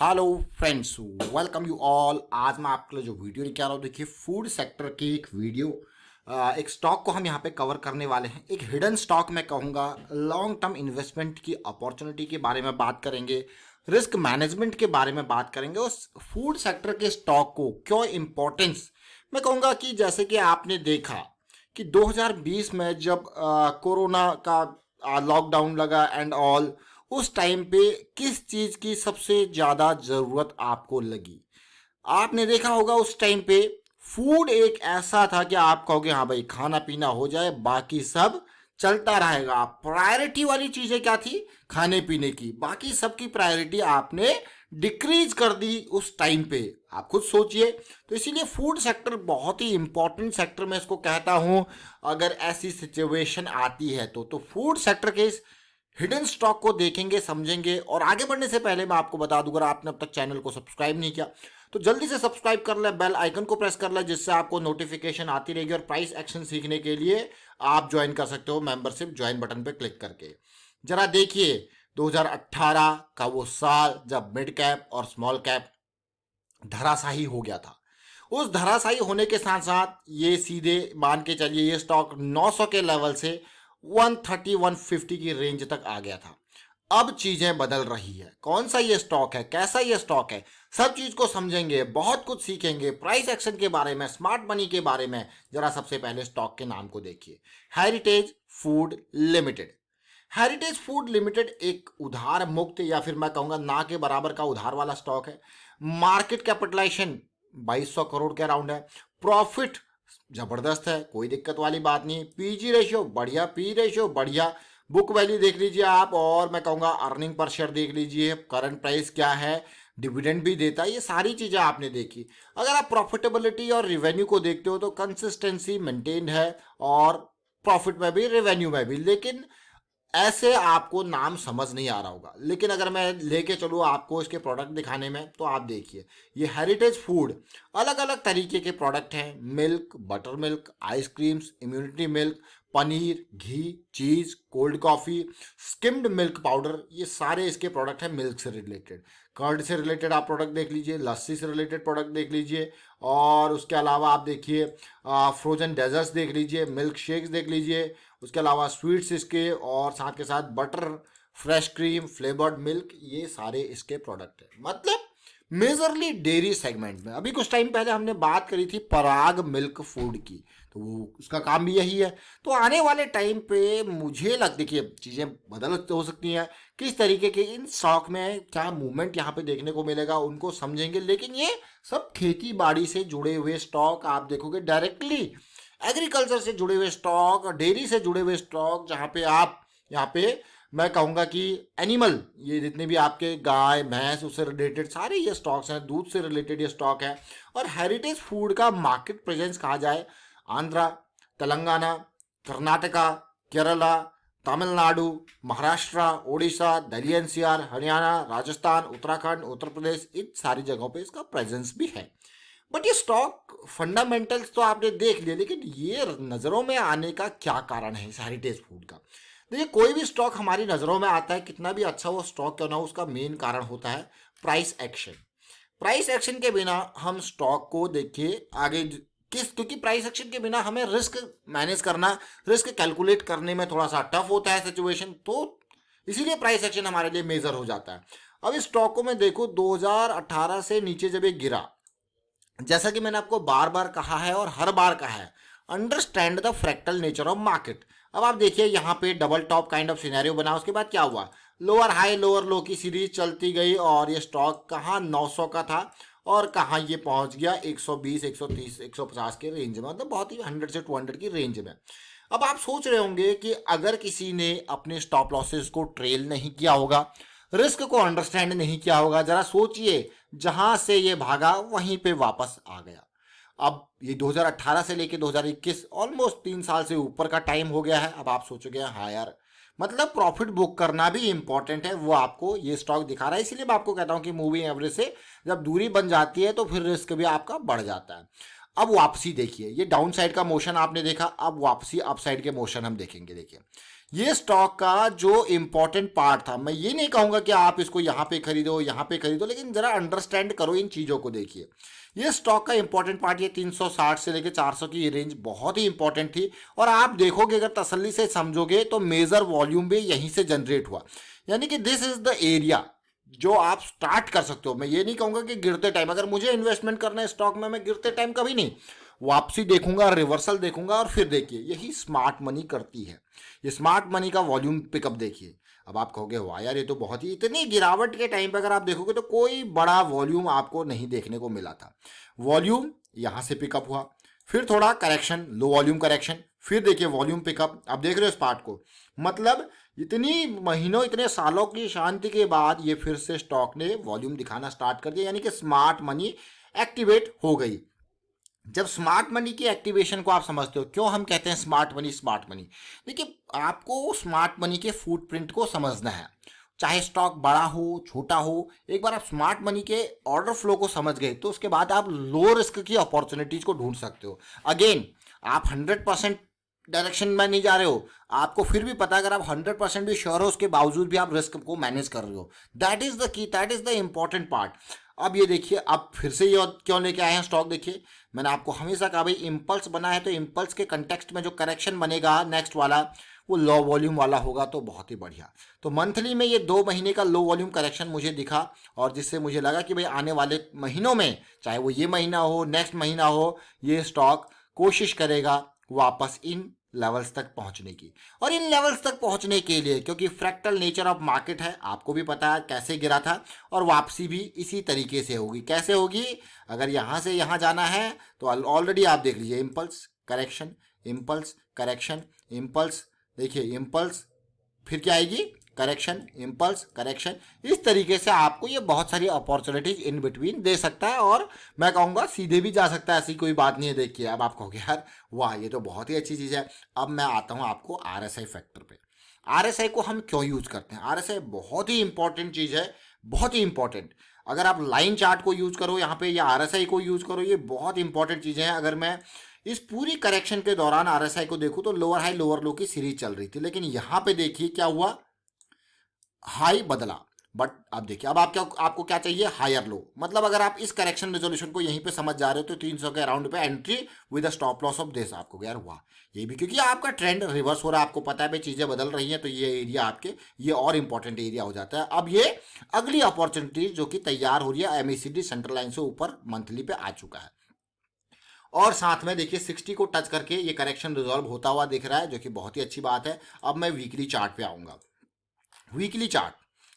Hello friends, welcome you all. आज मैं आपके लिए जो वीडियो लेके आ रहा हूँ, देखिए फूड सेक्टर की एक वीडियो। एक स्टॉक को हम यहाँ पे कवर करने वाले हैं। एक हिडन स्टॉक मैं कहूँगा, लॉन्ग टर्म इन्वेस्टमेंट की अपॉर्चुनिटी के बारे में बात करेंगे, रिस्क मैनेजमेंट के बारे में बात करेंगे। उस फूड सेक्टर के स्टॉक को क्यों इम्पोर्टेंस, मैं कहूँगा कि जैसे कि आपने देखा कि 2020 में जब कोरोना का लॉकडाउन लगा एंड ऑल, उस टाइम पे किस चीज की सबसे ज्यादा जरूरत आपको लगी? आपने देखा होगा उस टाइम पे फूड एक ऐसा था कि आप कहोगे हाँ भाई खाना पीना हो जाए बाकी सब चलता रहेगा। प्रायोरिटी वाली चीजें क्या थी? खाने पीने की। बाकी सबकी प्रायोरिटी आपने डिक्रीज कर दी उस टाइम पे। आप खुद सोचिए। तो इसीलिए फूड सेक्टर बहुत ही इंपॉर्टेंट सेक्टर मैं इसको कहता हूं। अगर ऐसी सिचुएशन आती है तो फूड सेक्टर के हिडन स्टॉक को देखेंगे, समझेंगे। और आगे बढ़ने से पहले मैं आपको बता दूं, अगर आपने अब तक चैनल को सब्सक्राइब नहीं किया तो जल्दी से सब्सक्राइब कर ले, बेल आइकन को प्रेस कर ले, जिससे आपको नोटिफिकेशन आती रहेगी। और प्राइस एक्शन सीखने के लिए आप ज्वाइन कर सकते हो मेंबरशिप ज्वाइन बटन पे क्लिक करके। जरा देखिए 2018 का वो साल जब मिड कैप और स्मॉल कैप धराशाही हो गया था। उस धराशायी होने के साथ साथ ये सीधे मान के चलिए ये स्टॉक 900 के लेवल से 130 150 की रेंज तक आ गया था। अब चीजें बदल रही है। कौन सा ये स्टॉक है, कैसा ये स्टॉक है, सब चीज को समझेंगे, बहुत कुछ सीखेंगे। प्राइस एक्शन के बारे में, स्मार्ट मनी के बारे में। जरा सबसे पहले स्टॉक के नाम को देखिए, heritage food limited. Heritage food limited एक उधार मुक्त या फिर मैं कहूंगा ना के बराबर का उधार वाला स्टॉक है। मार्केट कैपिटलाइजेशन 2200 करोड़ के अराउंड है। प्रॉफिट जबरदस्त है, कोई दिक्कत वाली बात नहीं। पीजी रेशियो बढ़िया, पी रेशियो बढ़िया। बुक वैल्यू देख लीजिए आप, और मैं कहूंगा अर्निंग पर शेयर देख लीजिए, करंट प्राइस क्या है, डिविडेंड भी देता है। ये सारी चीजें आपने देखी। अगर आप प्रॉफिटेबिलिटी और रिवेन्यू को देखते हो तो कंसिस्टेंसी मेंटेन्ड है, और प्रॉफिट में भी रेवेन्यू में भी। लेकिन ऐसे आपको नाम समझ नहीं आ रहा होगा। लेकिन अगर मैं लेके चलूँ आपको इसके प्रोडक्ट दिखाने में, तो आप देखिए ये हेरिटेज फूड अलग अलग तरीके के प्रोडक्ट हैं। Milk, butter milk, ice creams, immunity milk, paneer, घी, cheese, cold coffee, skimmed milk powder, ये सारे इसके प्रोडक्ट हैं मिल्क से रिलेटेड। कर्ड से रिलेटेड आप प्रोडक्ट देख लीजिए, लस्सी से रिलेटेड प्रोडक्ट देख लीजिए, और उसके अलावा आप देखिए फ्रोजन डेजर्ट्स देख लीजिए, मिल्क शेक्स देख लीजिए, उसके अलावा स्वीट्स इसके, और साथ के साथ butter, fresh cream, flavoured milk, ये सारे इसके प्रोडक्ट हैं। मतलब मेजरली डेयरी सेगमेंट में। अभी कुछ टाइम पहले हमने बात करी थी पराग मिल्क फूड की, तो वो उसका काम भी यही है। तो आने वाले टाइम पे मुझे देखिए चीज़ें बदल हो सकती हैं। किस तरीके के इन स्टॉक में क्या मूवमेंट यहाँ पे देखने को मिलेगा, उनको समझेंगे। लेकिन ये सब खेती बाड़ी से जुड़े हुए स्टॉक आप देखोगे, डायरेक्टली एग्रीकल्चर से जुड़े हुए स्टॉक, डेयरी से जुड़े हुए स्टॉक, जहाँ पे आप यहाँ पे मैं कहूँगा कि एनिमल, ये जितने भी आपके गाय भैंस उससे रिलेटेड सारे ये स्टॉक्स हैं, दूध से रिलेटेड ये स्टॉक है। और हेरिटेज फूड का मार्केट प्रेजेंस कहा जाए, आंध्रा, तेलंगाना, कर्नाटका, केरला, तमिलनाडु, महाराष्ट्र, उड़ीसा, दिल्ली एनसीआर, हरियाणा, राजस्थान, उत्तराखंड, उत्तर प्रदेश, इन सारी जगहों पे इसका प्रेजेंस भी है। बट ये स्टॉक फंडामेंटल्स तो आपने देख लिया, लेकिन ये नज़रों में आने का क्या कारण है इस हेरिटेज फूड का? देखिए कोई भी स्टॉक हमारी नज़रों में आता है, कितना भी अच्छा वो स्टॉक क्यों ना हो, उसका मेन कारण होता है प्राइस एक्शन। प्राइस एक्शन के बिना हम स्टॉक को देखिए आगे क्योंकि प्राइस एक्शन के बिना हमें रिस्क मैनेज करना, रिस्क कैलकुलेट करने में थोड़ा सा टफ होता है सिचुएशन। तो इसीलिए प्राइस एक्शन हमारे लिए मेजर हो जाता है। अब इस स्टॉक को मैं देखूँ 2018 से नीचे जब ये गिरा, जैसा कि मैंने आपको बार बार कहा है और हर बार कहा है, understand the fractal nature of market. अब आप देखिए यहाँ पे double top kind of scenario बना, उसके बाद क्या हुआ, लोअर हाई लोअर लो की सीरीज चलती गई, और ये स्टॉक कहाँ 900 का था और कहाँ ये पहुंच गया 120 130 150 के रेंज में, मतलब बहुत ही 100 से 200 की रेंज में। अब आप सोच रहे होंगे कि अगर किसी ने अपने स्टॉप लॉसेस को ट्रेल नहीं किया होगा, रिस्क को अंडरस्टैंड नहीं किया होगा, जरा सोचिए जहां से ये भागा वहीं पे वापस आ गया। अब ये 2018 से लेके 2021 ऑलमोस्ट 3 साल से ऊपर का टाइम हो गया है। अब आप सोचोगे हाँ यार, मतलब प्रॉफिट बुक करना भी इंपॉर्टेंट है, वो आपको ये स्टॉक दिखा रहा है। इसीलिए मैं आपको कहता हूं कि मूविंग एवरेज से जब दूरी बन जाती है तो फिर रिस्क भी आपका बढ़ जाता है। अब वापसी देखिए, ये डाउन साइड का मोशन आपने देखा, अब वापसी अप साइड के मोशन हम देखेंगे। देखिए ये स्टॉक का जो इंपॉर्टेंट पार्ट था, मैं ये नहीं कहूंगा कि आप इसको यहाँ पे खरीदो यहाँ पे खरीदो, लेकिन जरा अंडरस्टैंड करो इन चीज़ों को। देखिए ये स्टॉक का इंपॉर्टेंट पार्ट, ये 360 से लेकर 400 की ये रेंज बहुत ही इंपॉर्टेंट थी। और आप देखोगे अगर तसल्ली से समझोगे तो मेजर वॉल्यूम भी यहीं से जनरेट हुआ, यानी कि दिस इज द एरिया जो आप स्टार्ट कर सकते हो। मैं ये नहीं कहूंगा कि गिरते टाइम, अगर मुझे इन्वेस्टमेंट करना है स्टॉक में, मैं गिरते टाइम कभी नहीं, वापसी देखूंगा, रिवर्सल देखूंगा और फिर देखिए यही स्मार्ट मनी करती है। ये स्मार्ट मनी का वॉल्यूम पिकअप देखिए। अब आप कहोगे वाह यार ये तो बहुत ही, इतनी गिरावट के टाइम पे अगर आप देखोगे तो कोई बड़ा वॉल्यूम आपको नहीं देखने को मिला था। वॉल्यूम यहां से पिकअप हुआ, फिर थोड़ा करेक्शन, लो वॉल्यूम करेक्शन, फिर देखिए वॉल्यूम पिकअप। अब देख रहे हो इस पार्ट को, मतलब इतनी महीनों इतने सालों की शांति के बाद ये फिर से स्टॉक ने वॉल्यूम दिखाना स्टार्ट कर दिया, यानी कि स्मार्ट मनी एक्टिवेट हो गई। जब स्मार्ट मनी की एक्टिवेशन को आप समझते हो, क्यों हम कहते हैं स्मार्ट मनी स्मार्ट मनी, देखिए आपको स्मार्ट मनी के फुटप्रिंट को समझना है। चाहे स्टॉक बड़ा हो छोटा हो, एक बार आप स्मार्ट मनी के ऑर्डर फ्लो को समझ गए तो उसके बाद आप लो रिस्क की अपॉर्चुनिटीज को ढूंढ सकते हो। अगेन आप 100% डायरेक्शन में नहीं जा रहे हो, आपको फिर भी पता है, अगर आप 100% भी श्योर हो उसके बावजूद भी आप रिस्क को मैनेज कर रहे हो। That is the key, that is the important part. अब ये देखिए, अब फिर से ये क्यों लेके आए हैं स्टॉक, देखिए मैंने आपको हमेशा कहा भाई इम्पल्स बना है तो इम्पल्स के कंटेक्स्ट में जो करेक्शन बनेगा नेक्स्ट वाला वो लो वॉल्यूम वाला होगा, तो बहुत ही बढ़िया। तो मंथली में ये 2 महीने का लो वॉल्यूम करेक्शन मुझे दिखा, और जिससे मुझे लगा कि भाई आने वाले महीनों में, चाहे वो ये महीना हो नेक्स्ट महीना हो, ये स्टॉक कोशिश करेगा वापस इन लेवल्स तक पहुंचने की। और इन लेवल्स तक पहुंचने के लिए, क्योंकि फ्रैक्टल नेचर ऑफ मार्केट है, आपको भी पता है कैसे गिरा था, और वापसी भी इसी तरीके से होगी। कैसे होगी, अगर यहां से यहां जाना है तो ऑलरेडी आप देख लीजिए, impulse correction, impulse correction, impulse, देखिए इम्पल्स, फिर क्या आएगी करेक्शन, इम्पल्स करेक्शन। इस तरीके से आपको ये बहुत सारी अपॉर्चुनिटीज इन बिटवीन दे सकता है, और मैं कहूँगा सीधे भी जा सकता है, ऐसी कोई बात नहीं है। देखिए अब आप कहोगे यार वाह ये तो बहुत ही अच्छी चीज़ है। अब मैं आता हूँ आपको RSI फैक्टर पे। RSI को हम क्यों यूज करते हैं, RSI बहुत ही इंपॉर्टेंट चीज़ है, बहुत ही इंपॉर्टेंट। अगर आप लाइन चार्ट को यूज करो यहाँ पे, या RSI को यूज करो, ये बहुत इंपॉर्टेंट चीज़ें हैं। अगर मैं इस पूरी करेक्शन के दौरान RSI को देखूँ तो लोअर हाई लोअर लो की सीरीज चल रही थी, लेकिन यहाँ पे देखिए क्या हुआ, हाई बदला। बट अब देखिए, अब आपको क्या चाहिए, हायर लो। मतलब अगर आप इस करेक्शन रेजोल्यूशन को यहीं पे समझ जा रहे हो तो 300 के अराउंड पे entry with stop loss of this, आपको यार हुआ ये भी, क्योंकि आपका ट्रेंड रिवर्स हो रहा है, आपको पता है भाई चीजें बदल रही हैं, तो ये एरिया आपके ये और इंपॉर्टेंट एरिया हो जाता है। अब ये अगली अपॉर्चुनिटी जो कि तैयार हो रही है, MACD सेंट्रल लाइन से ऊपर मंथली पे आ चुका है, और साथ में देखिए 60 को टच करके ये करेक्शन रिजॉल्व होता हुआ दिख रहा है, जो कि बहुत ही अच्छी बात है। अब मैं वीकली चार्ट पे आऊंगा। वीकली चार्ट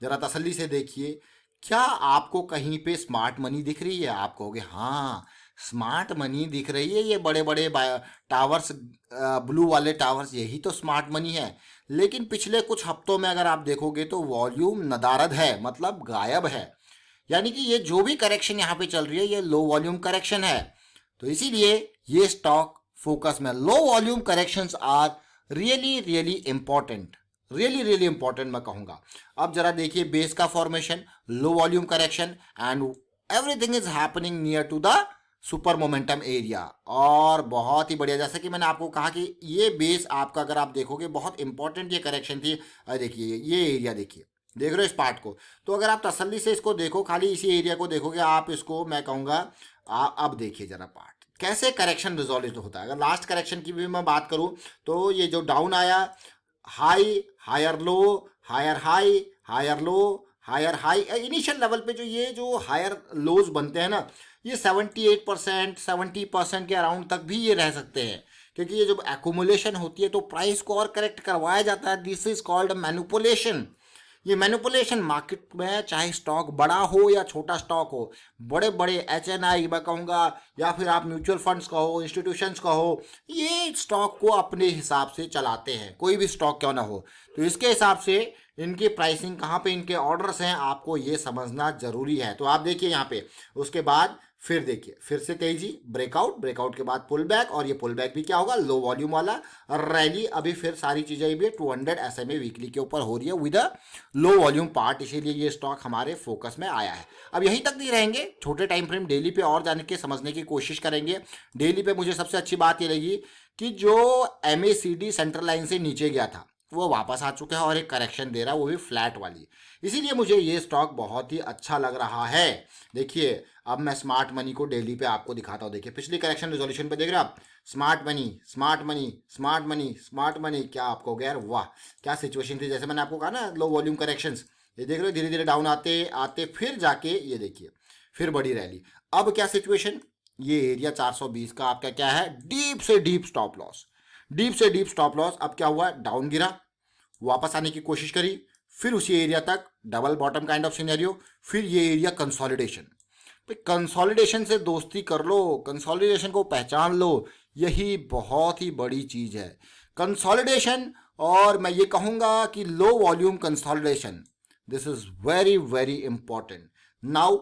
जरा तसल्ली से देखिए, क्या आपको कहीं पे स्मार्ट मनी दिख रही है? आप कहोगे हाँ स्मार्ट मनी दिख रही है, ये बड़े बड़े टावर्स, ब्लू वाले टावर्स, यही तो स्मार्ट मनी है। लेकिन पिछले कुछ हफ्तों में अगर आप देखोगे तो वॉल्यूम नदारद है, मतलब गायब है। यानी कि ये जो भी करेक्शन यहाँ पे चल रही है ये लो वॉल्यूम करेक्शन है। तो इसीलिए ये स्टॉक फोकस में, low volume corrections are really really important, really really important मैं कहूंगा। अब जरा देखिए बेस का formation, low volume correction, and everything is happening near to the super momentum area. और बहुत ही बढ़िया, जैसे कि मैंने आपको कहा कि ये बेस आपका अगर आप देखोगे बहुत इंपॉर्टेंट ये करेक्शन थी। देखिए ये एरिया, देखिए देख रहे हो इस पार्ट को, तो अगर आप तसल्ली से इसको देखो, खाली इसी एरिया को देखोगे आप, इसको मैं कहूँगा अब देखिए जरा पार्ट कैसे करेक्शन रिजॉल्व होता है। अगर लास्ट करेक्शन की भी मैं बात करूँ तो ये जो डाउन आया, high higher low, higher high higher low, higher high, initial level पे जो ये जो हायर लोज बनते हैं ना, ये 78% 70% के अराउंड तक भी ये रह सकते हैं, क्योंकि ये जब एक्यूमुलेशन होती है तो प्राइस को और करेक्ट करवाया जाता है। This is called manipulation. ये मैनिपुलेशन मार्केट में, चाहे स्टॉक बड़ा हो या छोटा स्टॉक हो, बड़े बड़े HNI मैं कहूँगा, या फिर आप म्यूचुअल फंड्स कहो, इंस्टीट्यूशंस कहो, ये स्टॉक को अपने हिसाब से चलाते हैं, कोई भी स्टॉक क्यों ना हो। तो इसके हिसाब से इनकी प्राइसिंग कहाँ पे इनके ऑर्डर्स हैं, आपको ये समझना जरूरी है। तो आप देखिए यहाँ पे, उसके बाद फिर देखिए फिर से तेजी, ब्रेकआउट, ब्रेकआउट के बाद पुल बैक, और ये पुल बैक भी क्या होगा, लो वॉल्यूम वाला रैली। अभी फिर सारी चीजें भी 200 SMA वीकली के ऊपर हो रही है with a low volume part, इसीलिए ये स्टॉक हमारे फोकस में आया है। अब यहीं तक नहीं रहेंगे, छोटे टाइम फ्रेम डेली पे और जाने के समझने की कोशिश करेंगे। डेली पे मुझे सबसे अच्छी बात ये लगी कि जो MACD सेंट्रल लाइन से नीचे गया था, वो वापस आ चुका है और एक करेक्शन दे रहा है, वो भी फ्लैट वाली। इसीलिए मुझे ये स्टॉक बहुत ही अच्छा लग रहा है। देखिए अब मैं स्मार्ट मनी को डेली पे आपको दिखाता हूँ। देखिए पिछली करेक्शन रिजोल्यूशन पे देख रहे हो आप, smart money smart money smart money smart money, क्या आपको गया यार, वाह क्या सिचुएशन थी। जैसे मैंने आपको कहा ना लो वॉल्यूम करेक्शंस, ये देख रहे हो धीरे धीरे डाउन आते आते फिर जाके ये देखिए फिर बड़ी रैली। अब क्या सिचुएशन, ये एरिया 420 का आपका क्या है, डीप से डीप स्टॉप लॉस, डीप से डीप स्टॉप लॉस। अब क्या हुआ, डाउन गिरा, वापस आने की कोशिश करी, फिर उसी एरिया तक double bottom kind of scenario, फिर ये एरिया कंसोलिडेशन। तो कंसोलिडेशन से दोस्ती कर लो, कंसोलिडेशन को पहचान लो, यही बहुत ही बड़ी चीज है कंसोलिडेशन। और मैं ये कहूंगा कि low volume consolidation, this is very very important. Now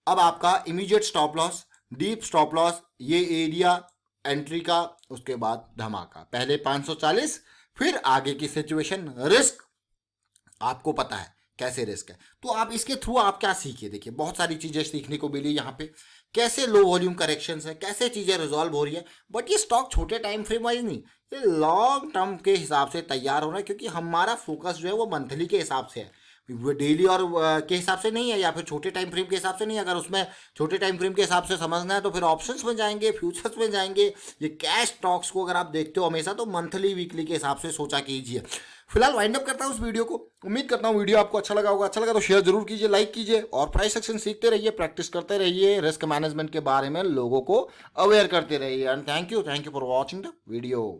अब आपका immediate stop loss, deep stop loss, ये एरिया एंट्री का, उसके बाद धमाका, पहले 540 फिर आगे की सिचुएशन, रिस्क आपको पता है कैसे रिस्क है। तो आप इसके थ्रू आप क्या सीखिए, देखिए बहुत सारी चीजें सीखने को मिली यहाँ पे, कैसे लो वॉल्यूम करेक्शंस है, कैसे चीजें रिजॉल्व हो रही है। बट ये स्टॉक छोटे टाइम फ्रेम वाइज नहीं, ये लॉन्ग टर्म के हिसाब से तैयार हो रहा है, क्योंकि हमारा फोकस जो है वो मंथली के हिसाब से है, वो डेली और के हिसाब से नहीं है, या फिर छोटे टाइम फ्रेम के हिसाब से नहीं है। अगर उसमें छोटे टाइम फ्रेम के हिसाब से समझना है तो फिर ऑप्शंस में जाएंगे, फ्यूचर्स में जाएंगे। ये कैश स्टॉक्स को अगर आप देखते हो हमेशा तो मंथली वीकली के हिसाब से सोचा कीजिए। फिलहाल वाइंड अप करता हूँ उस वीडियो को। उम्मीद करता हूँ वीडियो आपको अच्छा लगा होगा। अच्छा लगा तो शेयर जरूर कीजिए, लाइक कीजिए, और प्राइस सेक्शन सीखते रहिए, प्रैक्टिस करते रहिए, रिस्क मैनेजमेंट के बारे में लोगों को अवेयर करते रहिए। And thank you for watching the video.